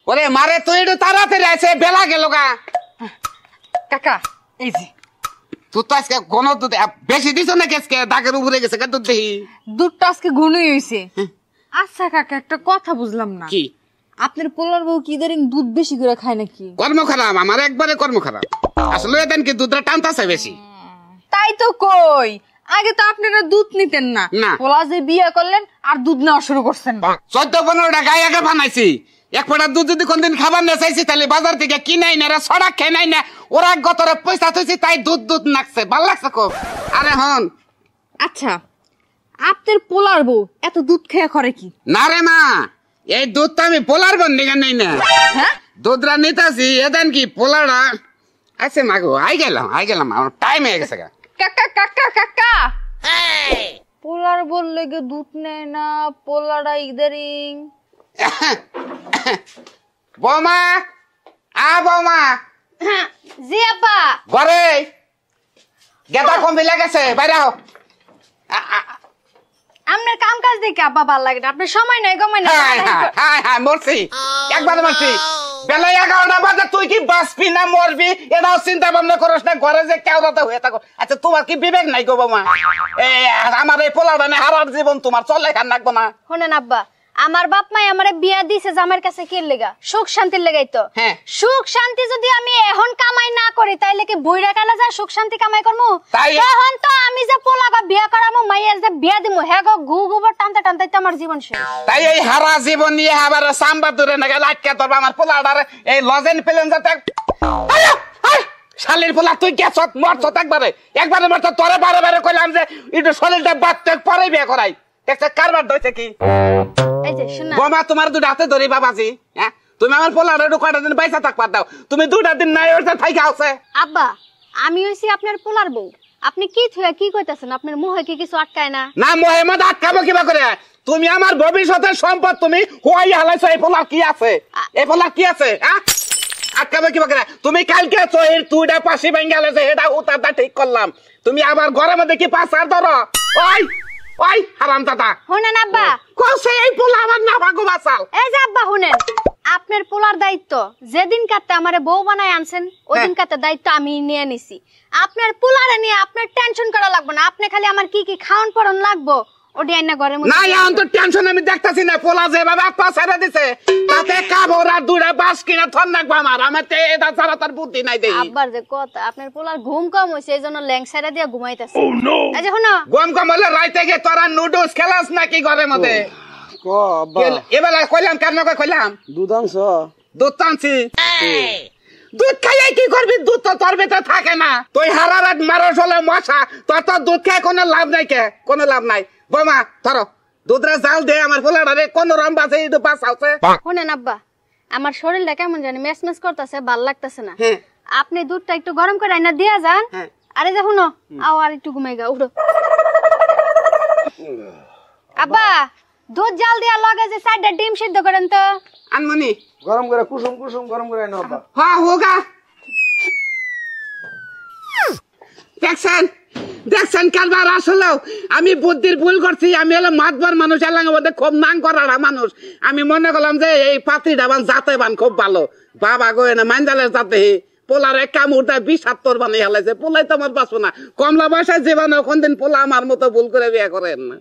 ওরে মারে তুই একটু তাড়াতাড়ি আছে বেলা গেল গা কাকা এই যে তুই তো আজকে ঘন দুধ বেশি দিছ না আজকে দাগের উপরে গেছে দুধ দেখি দুধটা আজকে ঘনই হয়েছে। আচ্ছা কাকা একটা কথা বুঝলাম না, কি আপনার পোলার বউ কি ধরেন দুধ বেশি করে খায় নাকি? কর্ম খারাপ আমার একবারে কর্ম খারাপ আসলে এদিন কি দুধটা টানতাছে বেশি। তাই তো কই, আগে তো আপনারা দুধ নিতেন না, না। পোলা যে বিয়ে করলেন আর দুধ নেওয়া শুরু করছেন। 14-15টা গাই আগে বানাইছি, এক ফোঁটা দুধ যদি কোনদিন খাবার না চাইছি তাহলে বাজার থেকে কিনাই না সড়া খেনাই না ওরা গতরে পয়সা থইছি তাই দুধ দুধ নাকছে ভাল লাগছে খুব। আরে হন আচ্ছা আপনার পোলার বউ এত দুধ খেয়ে করে কি? না রে মা, এই দুধ তো আমি পোলার বন্ধ নেই না, হ্যাঁ দুধরা নিতাছি এদেন কি পোলারা আছে মাগো আই গেলাম আমার টাইম হয়ে গেছে গা। কাকা কাকা কাকা পোলার বললে গে দুধ নেয় না, পোলারা ইদারিং। বৌমা বৌমা জি আপা। ঘরে গেদা কম গেছে বাইরে হও। আপনার কাম কাজ দেখে আব্বা ভালো লাগে না, আপনার সময় নাই গময় না। হ্যাঁ মরছি একবার মরছি বেলা 11টা বাজে তুই কি বাঁচবি না মরবি এটাও চিন্তা ভাবনা করিস না, ঘরে যে কেউ রাতে হয়ে থাকো। আচ্ছা তোমার কি বিবেক নাই গো বৌমা? আমার এই পোলাটা হারার জীবন তোমার চলে খান রাখবো না। শোনেন আব্বা, আমার বাপ মাই আমারে বিয়া দিছে জামাইয়ের কাছে কি লেগা? সুখ শান্তির লেগাই তো। হ্যাঁ। সুখ শান্তি যদি আমি এখন কামাই না করি তাইলে কি বইরা কালে যা সুখ শান্তি কামাই করমু? তাই- তখন তো আমি যে পোলাগা বিয়া করামু মাইয়ের যে বিয়া দিমু হেগো গু গোবর টানতে টানতে তো আমার জীবন শেষ। তাই এই হারা জীবন নিয়ে আবার সাম্বা দূরে না গেলে আটকে ধরবা আমার পোলাটারে এই লজেন পেলেন যাতে শালির পোলা তুই গেছ মরছ একবারে মরছ তোরে বারে বারে কইলাম যে একটু শরীরটা বাড়তে পরে বিয়ে করাই দেখছে কারবার দইছে কি। এই যে শুন না বোমা তোমার দুটো হাতে ধরি বাবাজি, হ্যাঁ তুমি আমার পোলাটা একটু কয়টা দিন পয়সা থাকবার দাও, তুমি 2টা দিন নাই ওর থাইকা আছে। আব্বা আমি হইছি আপনার পোলার বউ, আপনি কি থুয়া কি কইতাছেন? আপনার মুখে কি কিছু আটকায় না? না মোহাম্মদ আটকাবো কিবা করে? তুমি আমার ভবিষ্যতের সম্পদ, তুমি হওয়াই হালাইছো। এই পোলা কি আছে? এই পোলা কি আছে? হ্যাঁ আটকাবো কিবা করে? তুমি কালকে চহির 2টা পাশি ভেঙে গেছে এটা উতারটা ঠিক করলাম, তুমি আবার ঘরের মধ্যে কি পাচার ধরো? ওই ওই হারাম দাদা শুনেন আব্বা, কইছে এই পোলা আমার না ভাগো বাঁচাল। এই যে আব্বা শুনেন, আপনার পোলার দায়িত্ব যেদিন কাতে আমারে বউ বানায় আনছেন ওদিন কাতে দায়িত্ব আমি নিয়ে নিছি। আপনার পোলারে নিয়ে আপনার টেনশন করা লাগবে না, আপনি খালি আমার কি কি খাওন পরন লাগবো ওডি আইনা ঘরের মধ্যে। না এখন তো টেনশন আমি দেখতাছি না, পোলা যেভাবে আত্মা ছেড়ে দিছে তাতে কাবর আর 2টা বাস কিনা থন রাখবো আমার তো এটা ছাড়া তার বুদ্ধি নাই দেই। আব্বার যে কথা, আপনার পোলার ঘুম কম হইছে এইজন্য ল্যাংসাইরা দিয়া ঘুমাইতাছে। এই যে শুনো, গম কম হলে রাইতে গিয়ে তোরা নুডলস খেলাস নাকি ঘরের মধ্যে? এবার কইলাম কেন কইলাম দুধ টানছি। দুধ খাইয়ে কি করবি? দুধ তো তোর ভিতরে থাকে না, তুই হারা রাত মারস হলে মশা, তোর তো দুধ খায় কোনো লাভ নাই। কোনো লাভ নাই বোমা, ধরো দুধরা জাল দে আমার পোলাটারে কোন রম বাজে একটু বাঁচাওছে। শুনেন আব্বা, আমার শরীরটা কেমন জানি মেসমেস করতেছে, ভাল লাগতেছে না। হ্যাঁ। আপনি দুধটা একটু গরম করে আইনা দিয়া যান। হ্যাঁ। আরে যা শুনো, আও আর একটু ঘুমাই গা, উঠো। আব্বা দুধ জাল দিয়া লগে যে 4টা ডিম সিদ্ধ করেন তো। আনমনি গরম করে কুসুম কুসুম গরম করে নাও বাবা। হ্যাঁ হোগা। দেখছেন কারবার আসলেও আমি বুদ্ধির ভুল করছি, আমি হলো মাতবার মানুষ, এলাকার মধ্যে খুব নাং করার মানুষ। আমি মনে করলাম যে এই পাত্রীটা বান জাতে বান খুব ভালো, বাবা গো না মাইন্দালের জাতে পোলার এক কামড়টা 20-70 বানিয়ে হেলাইছে। পোলাই তো আমার বাঁচবো না, কমলা বয়সের জীবনে কোনদিন পোলা আমার মতো ভুল করে বিয়ে করেন না।